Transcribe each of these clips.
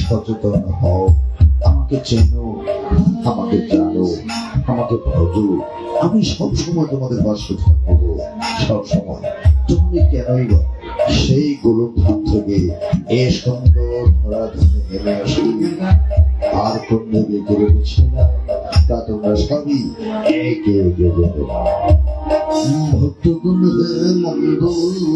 সচেতন হও, আমাকে চেনো, আমাকে জানো, আমাকে ভজো। আমি সবসময় তোমাদের পাশে থাকবো, সবসময়। তুমি কেনই বা সেই গোলকধাম থেকে এ সুন্দর ধরাধামে নেমে আসি, আর কোন দিকে রেখেছিলাম তা তোমরা সবই একে একে দেবে। ভক্তগুণ মঙ্গল বলো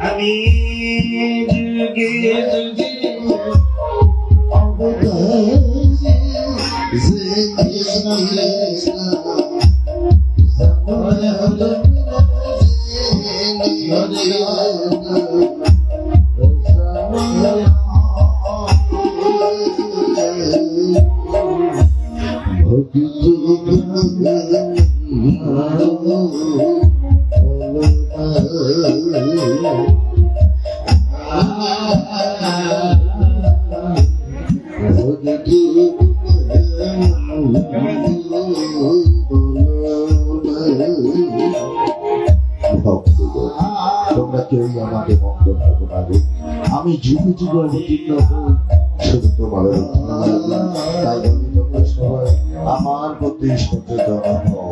আমি যুগে যুগে আমি যুগে যুগে অবতীর্ণ হই শুধু তোমার, তাই বলি তোমরা সবাই আমার প্রতি সচেতন হও।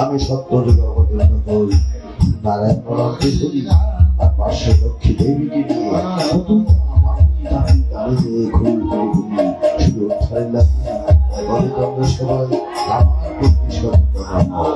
আমি সত্য যুগে অবতীর্ণ হই, নারায়ণ মনন্তে ধরি আর পার্শ্ব লক্ষ্মী দেবীকে নিয়ে শুধু উদ্ধারের লাগে সবাই আমার প্রতি সচেতন হও।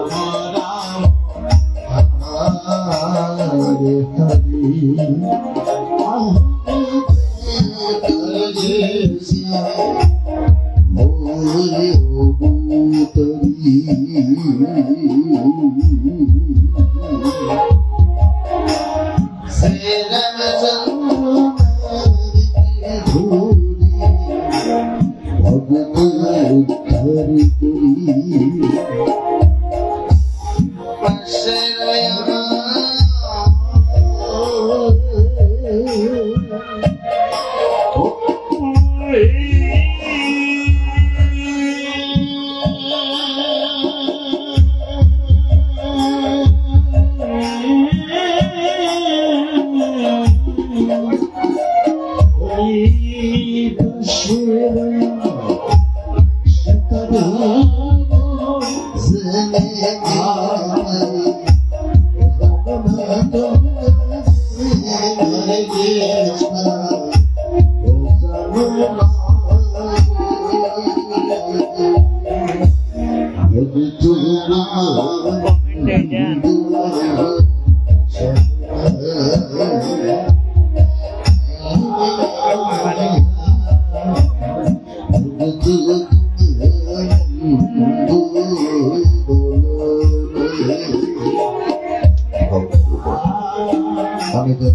আমি তো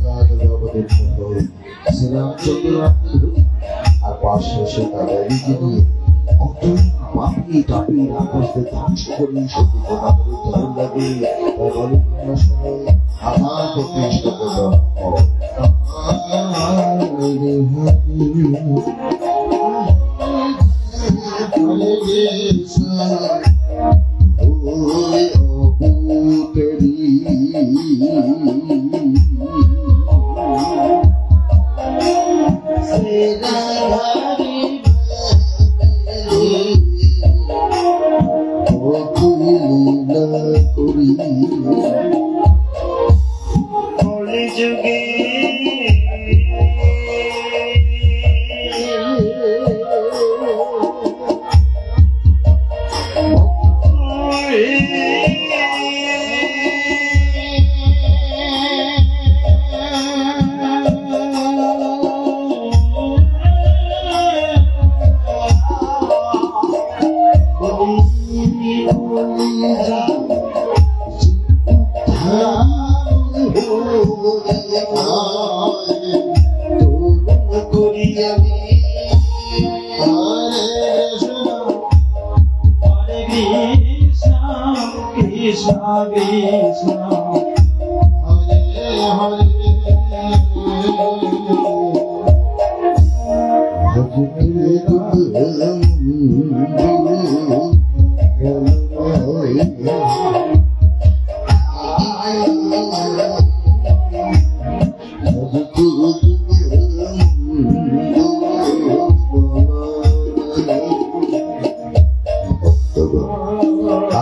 শ্রীরামচন্দ্র আর পাশে সে তাদেরকে নিয়ে কত পাপি টাপি রাক্ষসদের ধ্বংস করে সত্যি তোমাদের উদ্ধার লাগে। আমার প্রতিষ্ঠ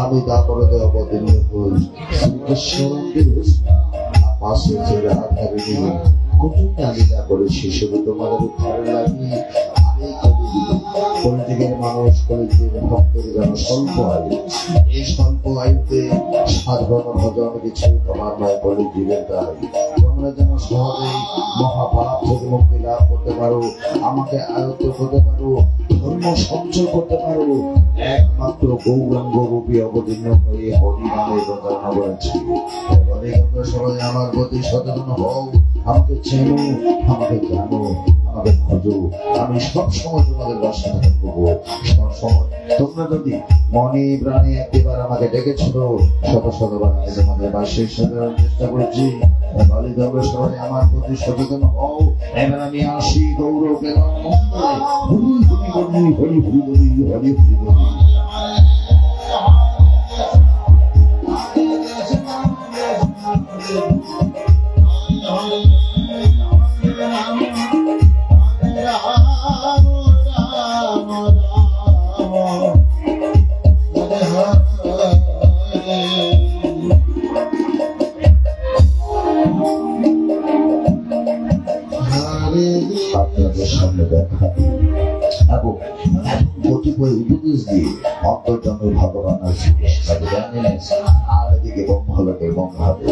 আমি তারপরে অবতীর্ণ হই শ্রীকৃষ্ণ পাশে যে রাধারে নিয়ে কুটুম্বে আলিদা করে শিশুর তোমাদের উদ্ধারে লাগিয়ে কলিযুগের মানুষ কলিযুগের ভক্তের যেন স্বল্প আয়ু, এই স্বল্প আয়ুতে সাধারণ ভজন কিছু তোমার নয় কলিযুগের দায়। তোমরা যেন সহজেই মহাপাপ থেকে মুক্তি লাভ করতে পারো, আমাকে আয়ত্ত করতে পারো, ধর্ম সঞ্চয় করতে পারো, একমাত্র গৌরাঙ্গ রূপী অবতীর্ণ হয়ে হরিনামে প্রচারণা করেছি। সবাই আমার প্রতি সচেতন হও, আমাকে চেনো, আমাকে জানো, আমাকে খোঁজো। আমি সবসময় তোমাদের বাসায় থাকবো। সবসময় তোমরা যদি মনে প্রাণে একবার আমাকে ডেকেছিল, শত শতবার আমি তোমাদের বাসে চেষ্টা করেছি। সবাই আমার প্রতি সচেতন হও। এবার আমি আসি গৌরব হরি হরি হরি হরি হরি হরি হরি হরি। কতিপয় উপদেশ দিয়ে অন্তর্জন্মে ভগবান আর শ্রীকৃষ্ণকে জানিলেন। আর এদিকে ব্রহ্মলোকে ব্রহ্মাবে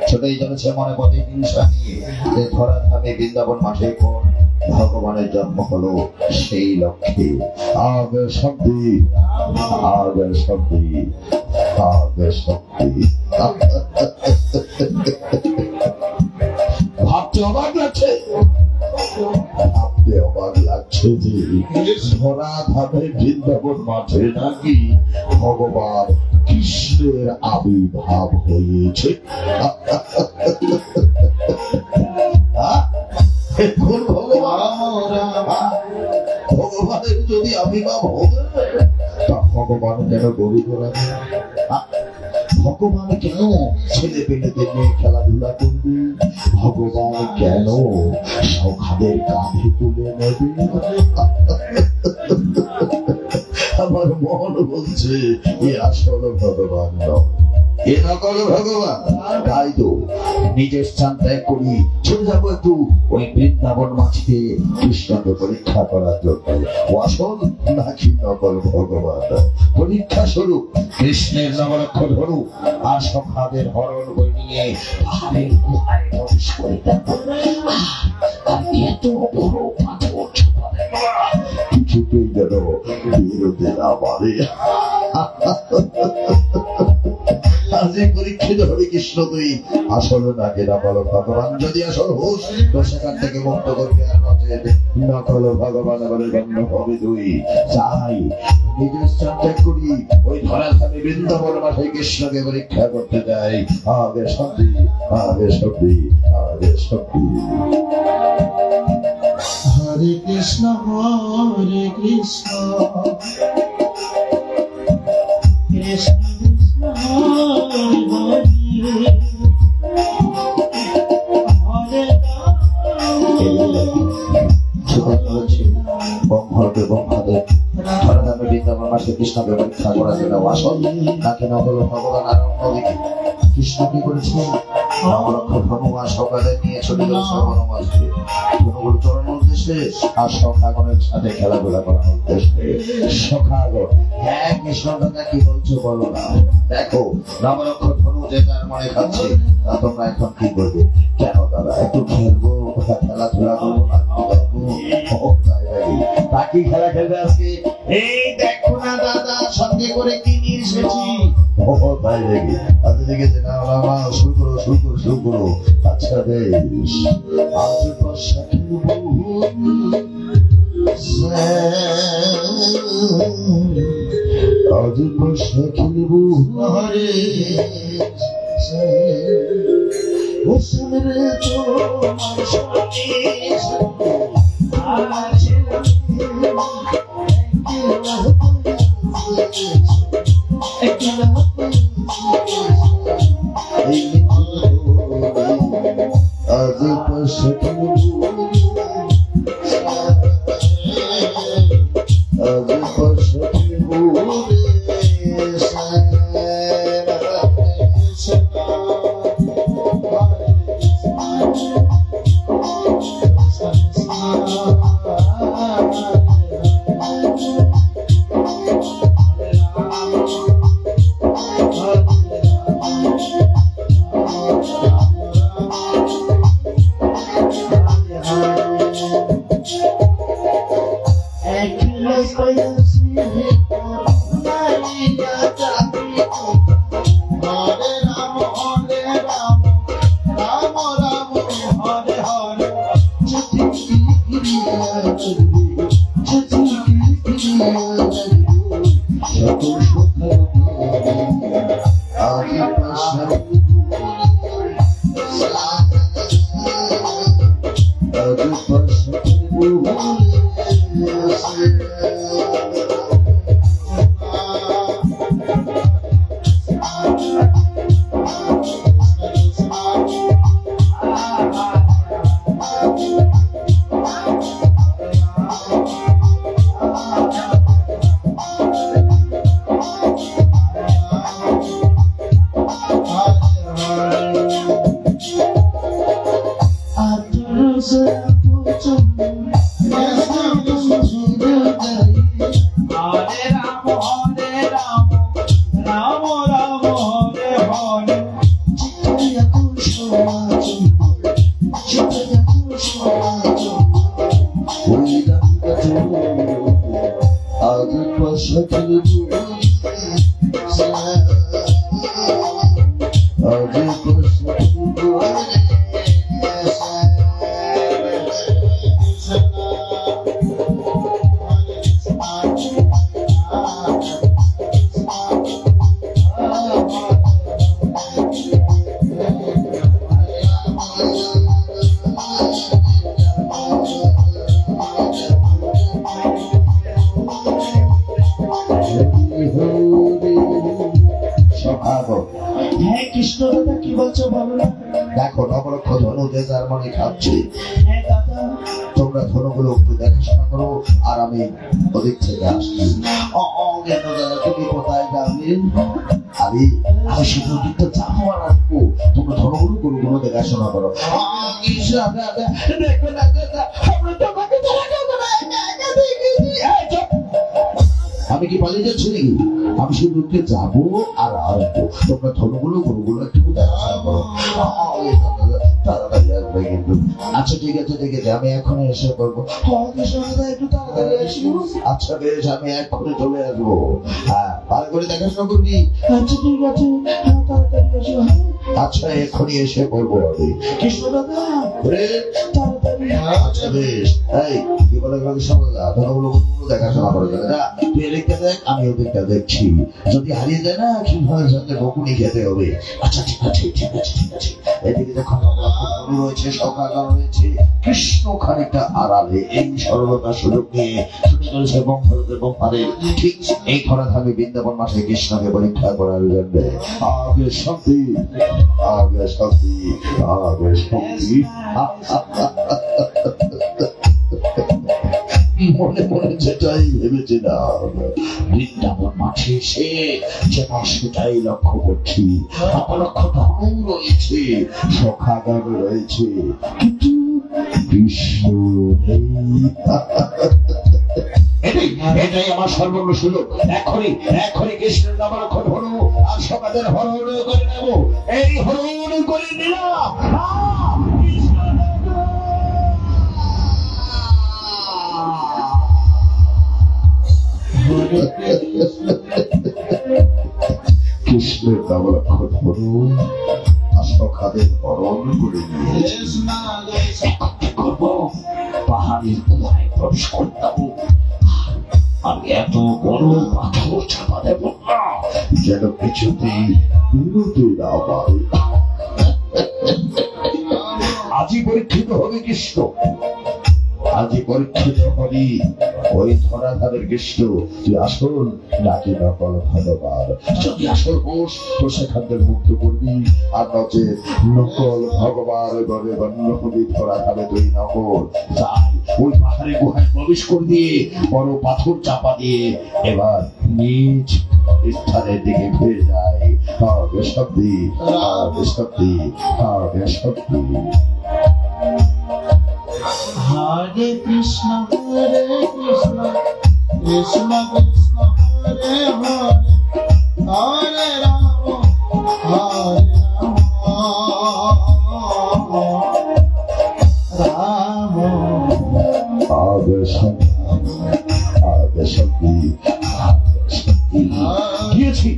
ছোটই চলেছে মনে পথে হিংসা নিয়ে যে ধরাধামে বৃন্দাবন মাঠে কোন ভগবানের জন্ম হলো সেই লক্ষ্যে আগে শক্তি আগে শক্তি আগে শক্তি। ভাবতে অবাক লাগছে, ভাবতে অবাক লাগছে যে ধরাধামে বৃন্দাবন মাঠে নাকি ভগবান কৃষ্ণের আবির্ভাব হয়েছে। কোন ভগবানের যদি আবির্ভাব হবে তা ভগবান কেন গরিব ভগবান কেন ছেলে পেলেদের নিয়ে খেলাধুলা করবে? ভগবান কেন সখাদের কাঁধে তুলে নেবে? আমার মন বলছে এ আসল ভগবান নয়, এ নকল ভগবান। তাই তো নিজের স্থান ত্যাগ করি চলে যাবো একটু ওই বৃন্দাবন মাঠে কৃষ্ণকে পরীক্ষা করার জন্য। ও আসল নাকি নকল ভগবান? পরীক্ষা স্বরূপ কৃষ্ণের নবলক্ষ ধরু আর সখাদের হরণ বই নিয়ে পাহাড়ের গুহায় প্রবেশ করে দেখো এত বড় পাথর কিছুতেই যেন বেরোতে না পারে। পরীক্ষিত হবে কৃষ্ণ তুই আসলে নাকি নকল ভগবান। যদি আসল হোস তো সেখান থেকে মুক্ত করবে, আর নকল ভগবান বলে গণ্য হবে তুই। চাই নিজের স্থান ত্যাগ করি ওই ধরাধামে বৃন্দাবন মাঠে কৃষ্ণকে পরীক্ষা করতে যাই। আগে শক্তি আগে শক্তি আগে শক্তি। হরে কৃষ্ণ হরে কৃষ্ণ কৃষ্ণ কৃষ্ণ হরে হরে ধরাধামে বৃন্দাবন মাঠে কৃষ্ণকে পরীক্ষা করার জন্য আসল নাকি নকল ভগবান। আর অন্যদিকে কৃষ্ণ কি করেছিলেন? নবলক্ষ ধনু আর সকালে নিয়ে চলে গেল বনমাঝে ধনুগুলো চড়ানোর উদ্দেশ্যে আর সখাগণের সাথে খেলাধুলা করার উদ্দেশ্যে। সখাগণ হ্যাঁ কৃষ্ণ দাদা কি বলছো বলো না। দেখো নবলক্ষ ধনু যে যার মনে খাচ্ছে তা তোমরা এখন কি করবে? কেন দাদা একটু খেলবো খেলাধুলা করবো তা কি খেলা খেলবে আজকে? এই দেখো না দাদা সঙ্গে করে কি নিয়ে এসেছি। তাই দেখি আচ্ছা দেখেছে না বাবা শুরু করো শুরু করো শুরু করো। আচ্ছা বেশ আজ বর্ষা খেলবো আজ বর্ষা খেলবো হরে রে আজ বর্ষা খেলবো আজ বর্ষা খেলবো আজ পাশা খেলব আজ পাশা খেলব হ্যাঁ কৃষ্ণ দাদা কি বলছো বলো না। দেখো নবলক্ষ ধনু যে যার মনে খাচ্ছে, হ্যাঁ দাদা তোমরা ধনুগুলো একটু দেখাশোনা করো আর আমি ওদিক থেকে আসছি। তুমি কোথায় যাবে? আমি শুধু দিকটা যাবো আর আসবো, তোমরা ধনুগুলো গরুগুলো দেখাশোনা করো। আমি কি পালিয়ে যাচ্ছি নাকি? আমি শুধু যাবো আর আসবো, তোমরা ধনুগুলো গরুগুলো একটু দেখাশোনা করো। তাড়াতাড়ি আসবে কিন্তু। আচ্ছা ঠিক আছে ঠিক আছে, আমি এখনই এসে করবো। একটু তাড়াতাড়ি আসবো। আচ্ছা বেশ, আমি এক্ষুনি চলে আসবো। হ্যাঁ ভালো করে দেখাশোনা করবি। আচ্ছা ঠিক আছে, হ্যাঁ তাড়াতাড়ি আসো। আচ্ছা এক্ষুনি এসে করবো আমি। কৃষ্ণ দাদা তাড়াতাড়ি। আচ্ছা বেশ, এই কি বলে ধনুগুলো দেখাশোনা করে যা, তুই এদিকটা দেখ আমি ওদিকটা দেখছি। যদি হারিয়ে যায় না কিভাবে সাথে বকুনি খেতে হবে। আচ্ছা ঠিক আছে ঠিক আছে ঠিক আছে। এদিকে দেখো ধনু রয়েছে, সকাল রয়েছে, কৃষ্ণ খানিকটা আড়ালে এই সরলতার সুযোগ নিয়ে ছুটে চলেছে বংশরথের বংশারে। ঠিক এই ধরা থাকবে বৃন্দাবন মাসে কৃষ্ণকে পরীক্ষা করার জন্য। আগে শক্তি আগে শক্তি আগে শক্তি। মনে মনে যেটাই ভেবেছিলাম, বৃন্দাবন মাঠে এসে যেটা সেটাই লক্ষ্য করছি। লক্ষ্য ধনু রয়েছে, সখাগান রয়েছে, কিন্তু কৃষ্ণ নেই। এটাই আমার সর্বর্ণ সুযোগ। এখনই কৃষ্ণের নাম লক্ষ্য ধনু আর সখাদের হরণ করে নেব। এই হরণ করে নিলাম। কৃষ্ণের নাম লক্ষ্য ধনু আর সখাদের হরণ করে নিয়েছে। করবো পাহাড়ের গুহায় প্রবেশ করতাম, আমি এত বড় পাথর চাপা দেব না যেন কিছুতেই বেরোতে না পারে। আজই পরীক্ষিত হবে কৃষ্ণ, আজই পরীক্ষিত হবি ওই ধরাধারের কৃষ্ণ তুই আসল নাকি নকল ভগবান। যদি আসল হোস তো সেখান থেকে মুক্ত করবি, আর নচে নকল ভগবান গড়ে বন্য হবি ধরাধারে তুই নকল। তাই ওই পাহাড়ি গুহায় প্রবেশ করবি, বড় পাথর চাপা দিয়ে এবার নিজ স্থানের দিকে ফিরে যায়। হবে শক্তি হবে শক্তি হবে শক্তি। হরে কৃষ্ণ কৃষ্ণ কৃষ্ণ হরে হরে হরে রাম রাম আগে শক্তি আগে শক্তি গিয়েছি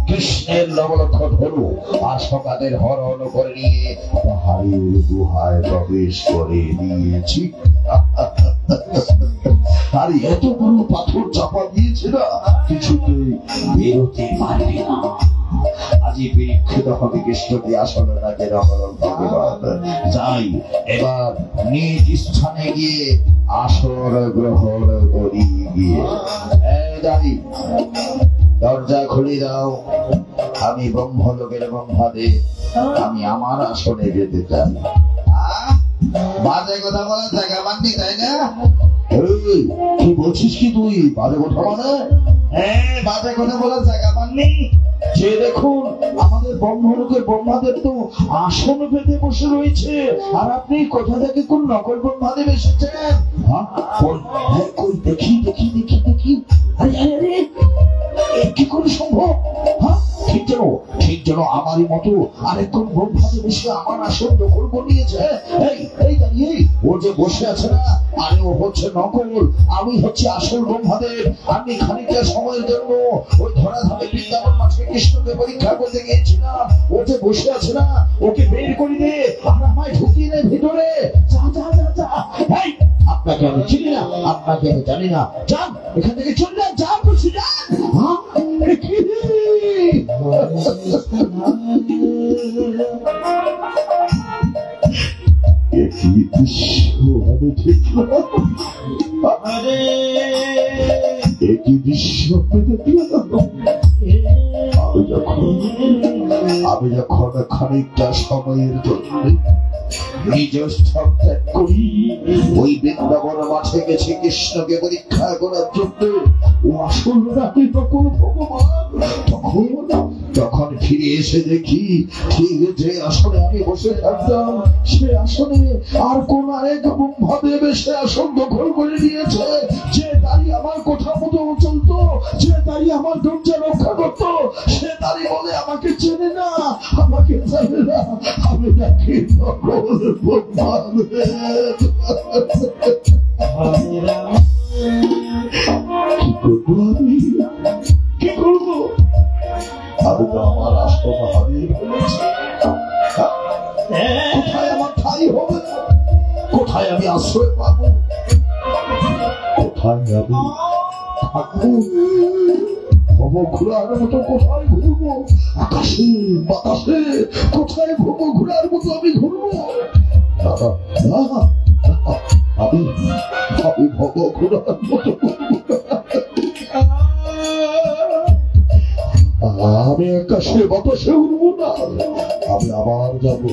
কৃষ্ণের নবলক্ষ ধনু আর সকাদের হরণ করে নিয়ে পাহাড়ের গুহায় প্রবেশ করে নিয়েছি। আর এত বড় পাথর চাপা দিয়েছে না, কিছুতেই বেরোতে পারবে না। আজই পরীক্ষিত হবে কৃষ্ণকে আসলে নাকি নকল ভগবান। যাই এবার নিজ স্থানে গিয়ে আসর গ্রহণ করি। গিয়ে দাঁড়ি দরজা খুলে দাও, আমি ব্রহ্মলোকের ব্রহ্মাদেব, আমি আমার আসনে যেতে চাই। বাজে কথা বলার জায়গা মাননি তাই না? কি বলছিস কি তুই? বাজে কথা মানে? হ্যাঁ বাজে কথা বলার জায়গা মাননি। যে দেখুন আমাদের ব্রহ্মলোকের ব্রহ্মাদেব তো আসন পেতে বসে রয়েছে, আর আপনি কোথা থেকে কোন নকল ব্রহ্মাদেব এসেছেন? কই দেখি দেখি দেখি দেখি। আরে আরে কি করে সম্ভব? ঠিক যেন আমারই মতো আরেকজন ব্রহ্মাদের বসে আমার আসন দখল করে নিয়েছে। এই দাঁড়িয়ে ও যে বসে আছে না, আরে ও হচ্ছে নকল, আমি হচ্ছে আসল ব্রহ্মাদেব। আমি খানিকটা সময়ের জন্য ওই ধরাধামে বৃন্দাবন মাঠে কৃষ্ণকে পরীক্ষা করতে গিয়েছিলাম। ও যে বসে আছে না, ওকে বের করে দে আর আমায় ঢুকিয়ে নে ভিতরে। যা যা যা যা। আপনাকে আমি চিনি না, আপনাকে আমি জানি না, যান এখান থেকে চলে যান, বলছি যান। একই দৃশ্য আমি দেখলাম, একই দৃশ্য আমি দেখলাম। আমি যখন খানিকটা সময়ের জন্য নিজের স্থান ত্যাগ করি, ওই বৃন্দাবন মাঠে গেছে কৃষ্ণকে পরীক্ষা করার জন্য। ও আসল রাতে তখন ভগবান, তখন ফিরে এসে দেখি ঠিক যে আসনে আমি বসে থাকতাম, সে আসনে আর কোন আরেক ব্রহ্মদেব সে আসন দখল করে নিয়েছে। যে দাঁড়িয়ে আমার কথা মতো চলতো, যে দাঁড়িয়ে আমার দরজা রক্ষা করতো, সে দাঁড়িয়ে বলে আমাকে চেনে না, আমাকে জানে না, আমি নাকি নকল ব্রহ্মদেব। কি করবো আমি তো আমার আসন হারিয়ে ফেলেছি। কোথায় আমার ঠাই হবে, কোথায় আমি আশ্রয় পাবো, কোথায় আমি থাকবো, ঘোরার মতো কোথায় ঘুরবো, আকাশে বাতাসে কোথায় ঘোরার মতো আমি ঘুরবো। আমি ঘোরার মতো আমি আকাশে বাতাসে উঠবো না, আমি আবার যাবো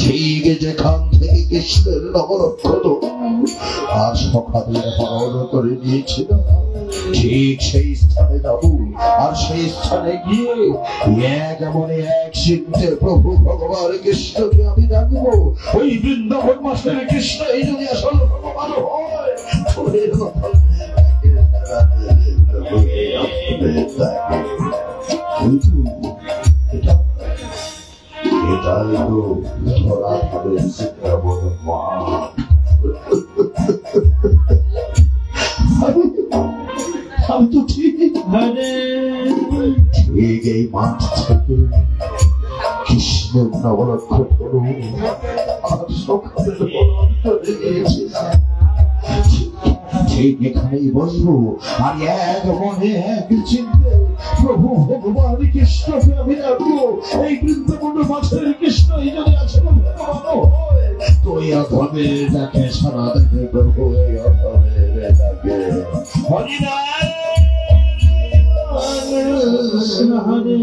ঠিক যেখান থেকে কৃষ্ণের নবরক্ষণ আর সখাদের পালন করে নিয়েছিল, ঠিক সেই স্থানে যাবো। আর সেই স্থানে গিয়ে এক মনে এক চিন্তে প্রভু ভগবান কৃষ্ণকে আমি ডাকবো। ওই বৃন্দাবন মাসের কৃষ্ণ এই যদি আসল ভগবান হয়, এটাই তো ধরা হবে বৃন্দাবন মাঠ। আমি তো ঠিক এই মাঠ থেকে কৃষ্ণের নবরক্ষণ আর সকালের ঠিক এখানেই বসবো আর এক মনে এক চিন্তে প্রভু ভগবান কৃষ্ণকে আমি ডাকবো। এই বৃন্দাবন মাঠের কৃষ্ণ এই যদি আছে ভগবান হয়, তো এই অধমের ডাকে সারা দেখে প্রভু, এই অধমের ডাকে হরিনাম হরে হরে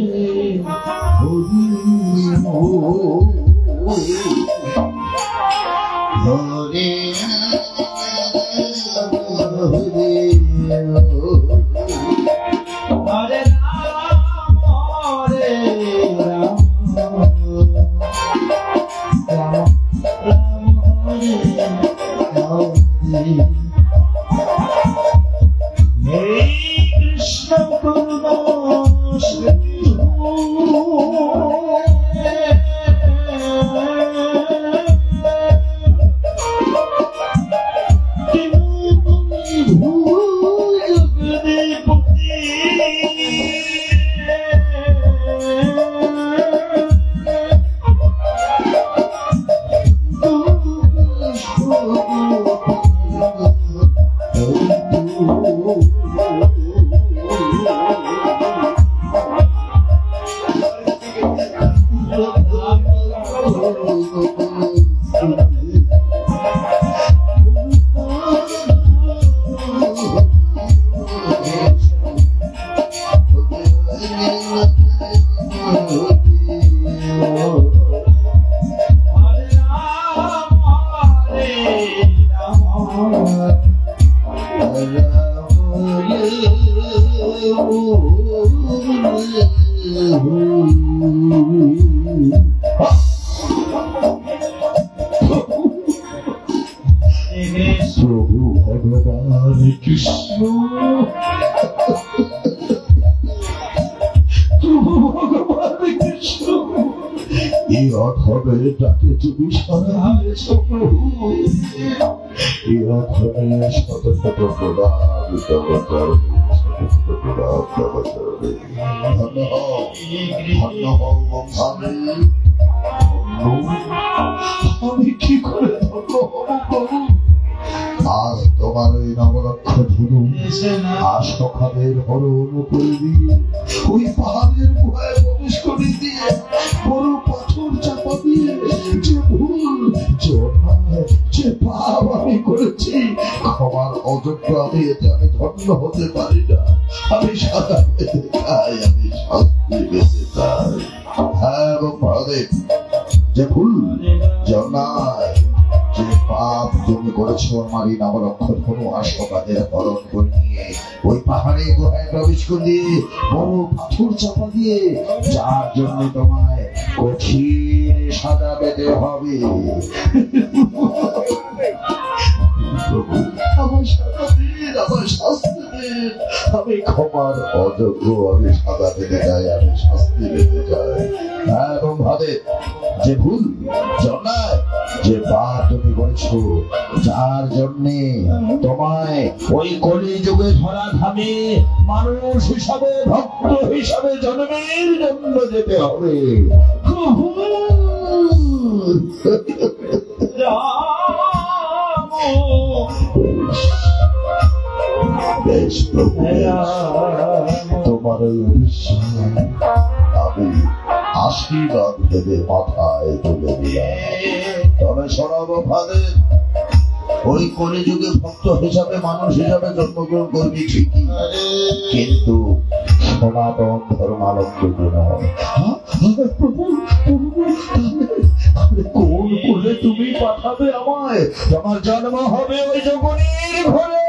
প্রভু ভগবান কৃষ্ণ, প্রভু ভগবান কৃষ্ণ এই অধমের ডাকে তুমি সাড়া দিয়েছ প্রভু। এই অধমের শত শত প্রণাম তোমার চরণে, শত শত প্রণাম তোমার চরণে। ধন্য হও, ধন্য হও স্বামী। আমি কি করে ধন্য হব প্রভু? আজ তোমার ওই নবলক্ষ ধনু আশকাদের হরণ করে দিয়ে ওই পাহাড়ের গুহায় প্রবেশ করে দিয়ে বড় পাথর চাপা দিয়ে যে ভুল যে পাপ আমি করেছি, ক্ষমার অযোগ্য আমি, এতে আমি ধন্য হতে পারি না। আমি সাজা পেতে চাই, আমি শাস্তি পেতে চাই। হ্যাঁ এবং মহাদেব, যে ভুল যে অন্যায় যে পাপ তুমি করেছো, আমার এই নবলক্ষ ধনু আশকাদের হরণ করে নিয়ে ওই পাহাড়ে গুহায় প্রবেশ করে দিয়ে বড় পাথর চাপা দিয়ে, যার জন্য তোমায় কঠিন সাজা পেতে হবে। আমার সাজা দিন, আমার শাস্তি দিন। আমি ক্ষমার অযোগ্য, আমি সাজা পেতে চাই, আমি শাস্তি পেতে চাই। এবং ভাবে যে ভুল যে অন্যায় যে পাপ তুমি করেছো, যার জন্যে তোমায় ওই কলিযুগে ধরা ধামে মানুষ হিসাবে, ভক্ত হিসাবে জন্মের জন্য যেতে হবে। বেশ প্রভু, তোমার ওই অভিশাপ আমি আশীর্বাদ দেবে মাথায় তুলে দিলাম। তবে শোনাব ফাদের, ওই কলিযুগে ভক্ত হিসাবে মানুষ হিসাবে জন্মগ্রহণ করবি ঠিকই, কিন্তু সনাতন ধর্মাবলম্বী নয়। কোন কোলে তুমি পাঠাবে আমায়? তোমার জন্ম হবে ওই যোগনীর ঘরে।